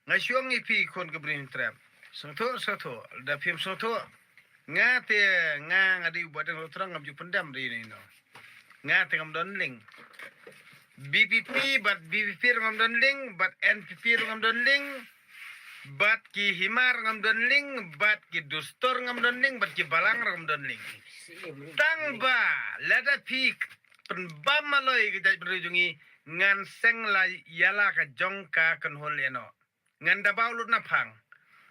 Ngasyong ipi kon ke brin trap. Sotho da phim sotho nga te nga ngadi badang lo terang ngam pendam ri ni no. Nga te ngam don ling. BPP but BPP ngam don ling but NPP ngam don ling but ki himar ngam don ling but ki dustor ngam don ling but ki balang ngam don ling. Tang ba lada pi penbam maloi ki dai berujungi ngan seng la yala ka jongka kan hol eno. Ngan dabau lut na phang.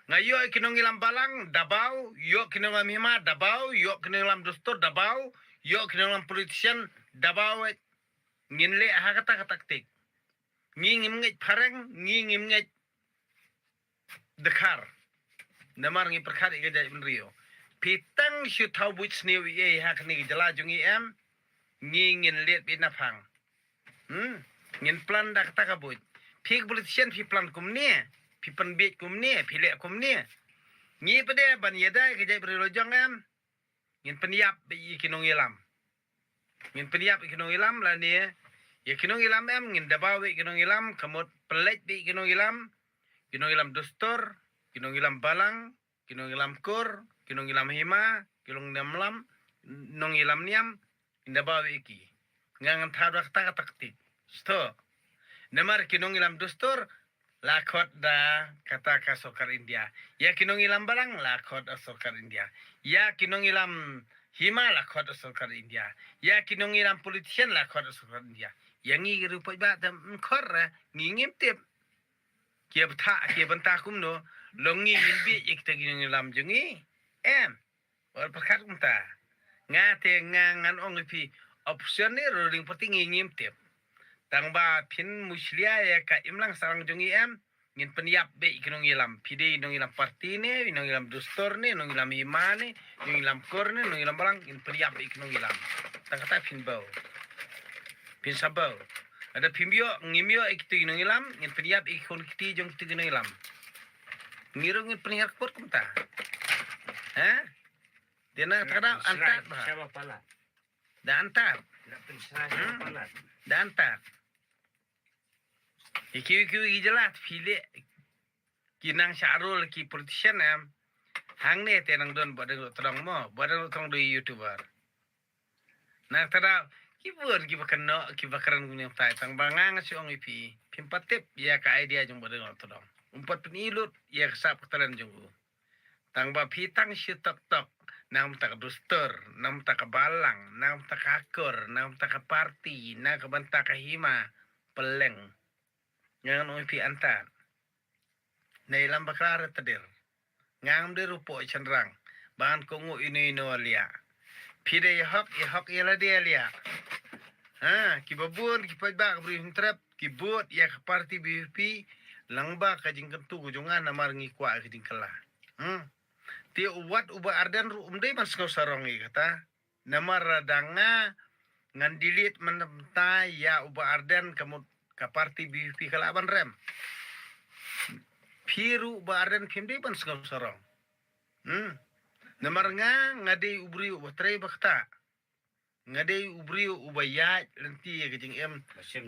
Ngayo kinong ilam balang dabau, yo kinong ilam hima dabau, yo kinong ilam dustor dabau, yo kinong ilam politician dabau. Ngin le ha kata taktik. Ngim ngej pareng, ngim ngej dekar. Namar ngi perkhat ke dai benrio. Pitang shu thau buit snew ye ha kni jala jungi em ngin let bit na phang. Ngin plan dak ta ka buit. Phik politician phi plan kum ne. Pi penbit kum ni, pi lek kum ni. Ngi pede ban yeda ke jai beri lojang am. Ngin peniap bi kinong ilam. Ngin peniap kinong ilam la ni. Ya kinong ilam am ngin dabau bi kinong ilam, kamut pelet bi kinong ilam dustur, kinong ilam balang, kinong ilam kur, kinong ilam hima, kinong namlam, nong ilam niam, dabau bi ki. Ngangan thadak tak taktik. Sto. Namar kinong ilam dustur lakot da kata ka sokar India. Ya kinong ilam balang lakot da sokar India. Ya kinong ilam hima lakot da sokar India. Ya kinong ilam politician lakot da sokar India. Yang ngi rupa ba da khor ngim tip. Kia benta kum no longi milbi ikta kinong ilam jungi. Wal pakat kumta. Ngate ngan ong pi option ni rolling pati ngim tip. Tang ba pin muslia ya ka imlang sarang jungi ngin peniap be kinong ilam pide nong ilam parti ne nong ilam dustor ne nong ilam iman ne nong ilam kor ne nong ilam balang ngin peniap be kinong ilam tang kata pin sabau ada pimbio ngimio ikti nong ilam ngin peniap ikon kiti jong kiti nong ilam ngirung ngin peniap kor kumta dena kada antar ba siapa pala da antar da antar Iki jelas pilih kinang syarul ki politician hang ne tenang don badang terang mo badang terang do YouTuber. Nah tada ki bakaran gunyang tai tang bangang si ong ipi pimpatip ya ka idea jong badang terang. Umpat penilut ya kesap ketalan jonggu. Tang ba pitang si tok nam tak dustur, nam tak balang, nam tak akur, nam tak parti, nam ka hima peleng. Ngang oi pi antar. Nei lam bakar tadir. Ngam de rupo chenrang. Ban kongu ino alia. Pide hok yala dia alia. Ki babun ki pajba bri huntrap ki bot ya ka parti BPP langba ka jingkentu gujongan namar ngi kwa ka jingkela. Ti ubat uba ardan ru umdai mas kau sarong kata. Namar radanga ngan dilit mentai ya uba ardan kamu ka parti BPP kalaban rem. Piru baran pimdi ban sengau sarong. Namar ngade ubri ubatre bakta. Ngade ubri ubayat lenti ya kejing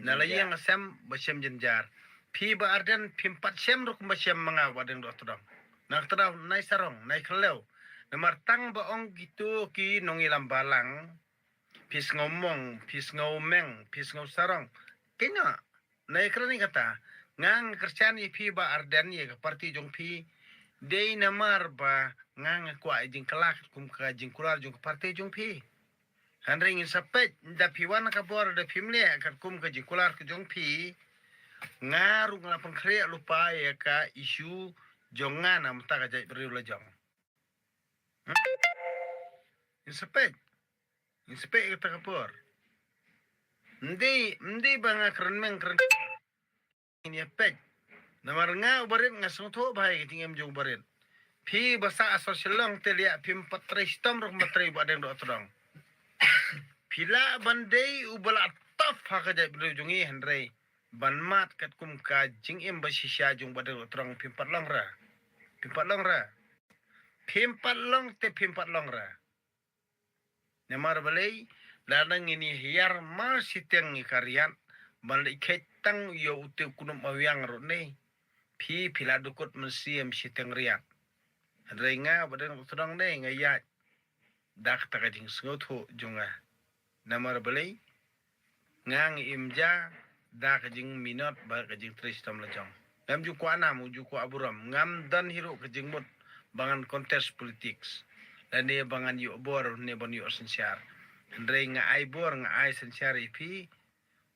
nalayang asam basyam jenjar. Pi baran pimpat syam ruk basyam manga wadeng do tudang. Nak teraw nai sarong nai kelew. Namar tang baong gitu ki nongilam balang. Pis ngomong, pis ngomeng, pis ngau sarong. Kena nai kerani kata ngang kerjaan ipi ba ardan ye parti jong pi dei namar ba ngang kwa jing kelak kum ka jing kular jong parti jong pi handring sapet da piwan ka bor da pimle ka kum ka jing kular ka jong pi ngaru ngapang kre lupa ya ka isu jongan am ta ka jai beri la jong insapet ka ka bor ndi banga keren meng keren ini pek namar nga ubarit nga sungtho bhai tingem jong barit phi basa asor silong telia pim patre stom rok matre badeng do trong pila bandei ubala taf haka jai bru jongi henrei banmat kat kum ka jing em basisya jong badeng do trong pim patlong ra pim patlong ra namar balai ladang ini hiar mal siteng ikarian balik ketang yo uti kunum awiang ro nei Pi pila dukut mensiam siteng riak. Renga badan utrang ne ngayat. Dak takajing sengotu junga. Namar belai. Ngang imja dak kajing minot ba kajing tris tam lajong. Ngam ju kwa nam ju kwa aburam. Ngam dan hiro kajing mut bangan kontes politik. Dan ne bangan yu bor ne ban yu sensiar. Renga ai bor nga ai sensiar ipi.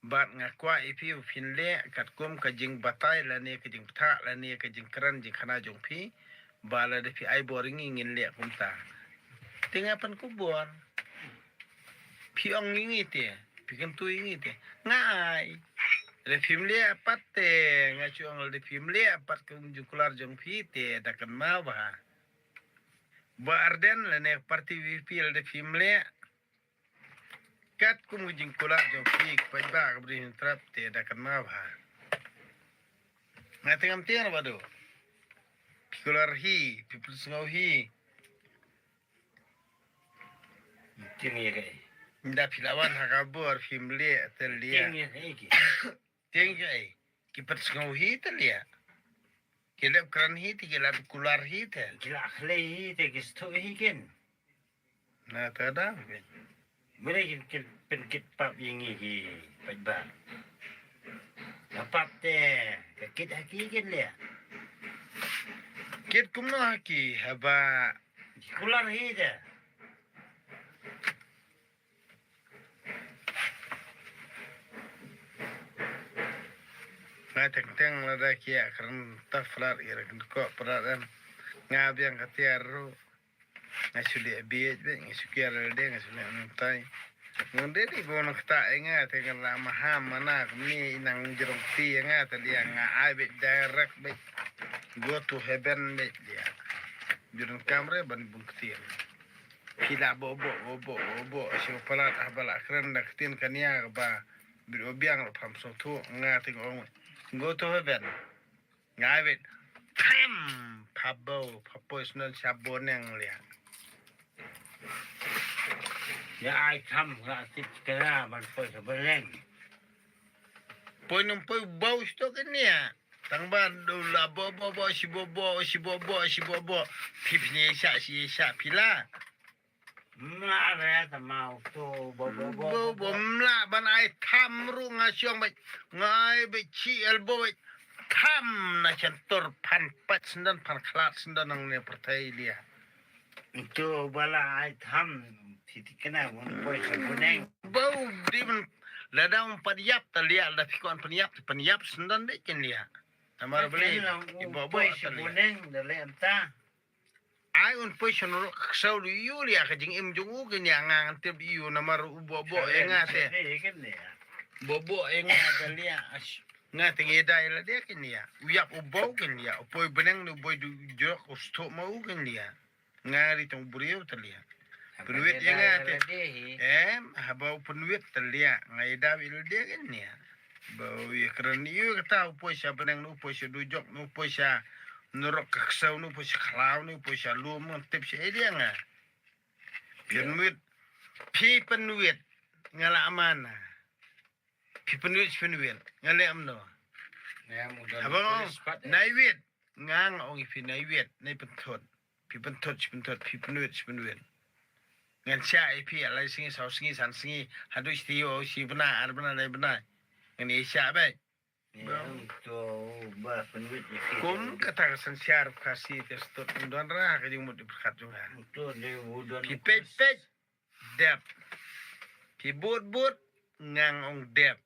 Bat nga kwa ipi finle kat kum kajing batai la ne kajing pta la ne kajing keran jing khana jong pi bala de pi ai boring ingin le kum ta tingapan ku bor pi ong ingi te pi kan tu ingi te ngai le fimle apat te nga chu ong le fimle apat kum jung kular jong pi te da kan ma ba arden la ne parti pi le fimle kat kum jing kular jong pi pa ba brin trap te da kan ma ba nga tingam tiar ba do kular hi people sngau hi Tingi kai. nda pilawan hakabor fimle telia Tingi kai ki. tinggai kipat sngau hi telia kelap kran hi ti kelap kular hi te Kila akhlai te kisto hikin. na tada Mereka kil penkit pap yengi ki pajba. Napap te kakit hakikin le. kit kumno haki haba Kular hi te. na teng lada kia kran taflar ira ko peradan ngabiang katiaru ngasuli abiyet be ngasukiar de ngasuli antai ngonde di bono kta enga tengan la maham mana ni nang jerong ti enga tadi nga abe direct be go to heaven be dia jurun kamre ban bun ktir kila bobo so palat abala kran dak tin kania ba biang pam so tu nga ting ong go to heaven nga abe tam pabo snol sabon yang lia Ya ai kam rasit kena man poi sebeneng. Poi nung poi bau sto kania. Tangban do la bobo si bobo. Pipnya si pila. Ma re ta mau to Bobo mla ban ai tham ru nga syong bai. Ngai bai chi elbo bai. Tham na chantor pan pat sendan pan klat sendan nang ne pertai dia. Itu bala ai tham titik kena man poi sebeneng. Bau dimen ladang padiap talia la pikon paniap sendan de ken dia. Amar beli bobo Poi talia. sebeneng dale anta. Ai un position ro sau lu yulia ka jing im jungu ke nya ngang tip yu namar bobo enga te bobo enga talia nga te ngedai la de ken dia uyap ubo ken dia poi beneng no boy du jok usto mau ken dia ngari tong buriu talia penuit enga te haba penuit talia ngai da wil de ken dia bau ye keren yu kata poi sa beneng no poi sa du jok no poi sa nurok kaksau nu pos klau nu pos alum tip si dia nga penuit pi penuit ngala amana pi penuit ngale amno Ya mudah. abang naiwit ngang ong pi naiwit nai pentot pi penuit ngan sia pi alai singi sau singi san singi hadu istio si bena arbena nai bena ngani sia bai Itu bah penuit kum kata sensiar kasih testot undon ra ka jing mut berkat juga itu dia udon pi pepet dep pi but ngang ong dep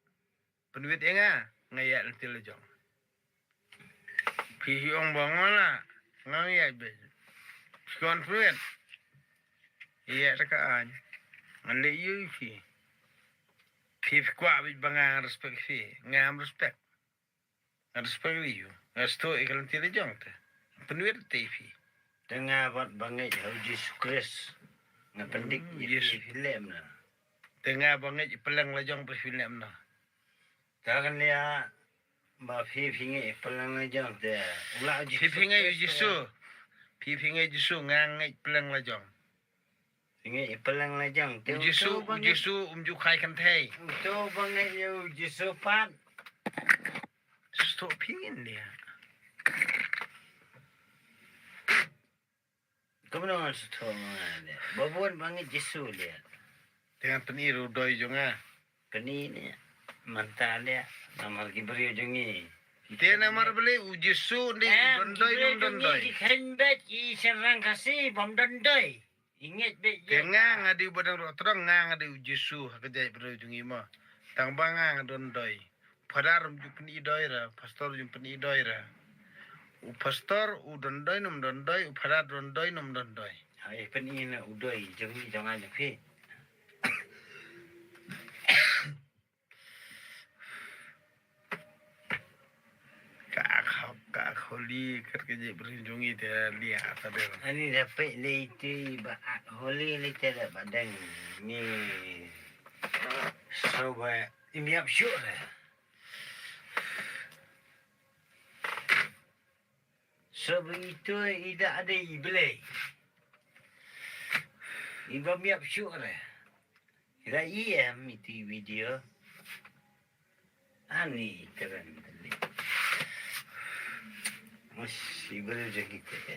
penuit enga ngaya lentil jong pi ong bangona ngang ya be skon penuit iya takaan ngale yu pi kwa bi bangang respect fi ngam respect yu asto ikalentil jong te penuit TV tengah buat bangai Yesus Kristus ngapendik Yesus. film na. tengah banget pelang lajong perfilm no Takkan dia ba pingi pelang aja te. Ulah Pipingai Yesu ngangai pelang lajong. pingi pelang aja te. Yesu umju kai kan thai. Itu bangai Yesus pat. Stop pingin dia. Kemenangan setongan dia. Babon bangit Jesu dia. Dengan peniru doi jonga. Keni ni mental dia. Nama lagi beri jungi. Dia namar beli ujisu di dondoi. Hendak serang kasih bom dondoi. Ingat bet je. Tengah ngadi badang ro terang ngadi ujisu hakajai beri jungi ma. Tang banga dondoi. Padar jum peni doi ra, pastor jum peni doi ra. U pastor u dondoi num dondoi, u padar dondoi num dondoi. Hai peni na udoi jungi jangan pi. Kak holi kerja berjungi dia lihat ada. Ani dapat le itu baat holi le tidak badang ni. Sobat ini apa syuk lah. Sebab itu tidak ada iblis. Iba miap syuk lah. Kira iya itu video. Ani keren tadi. Masih berjaya kita.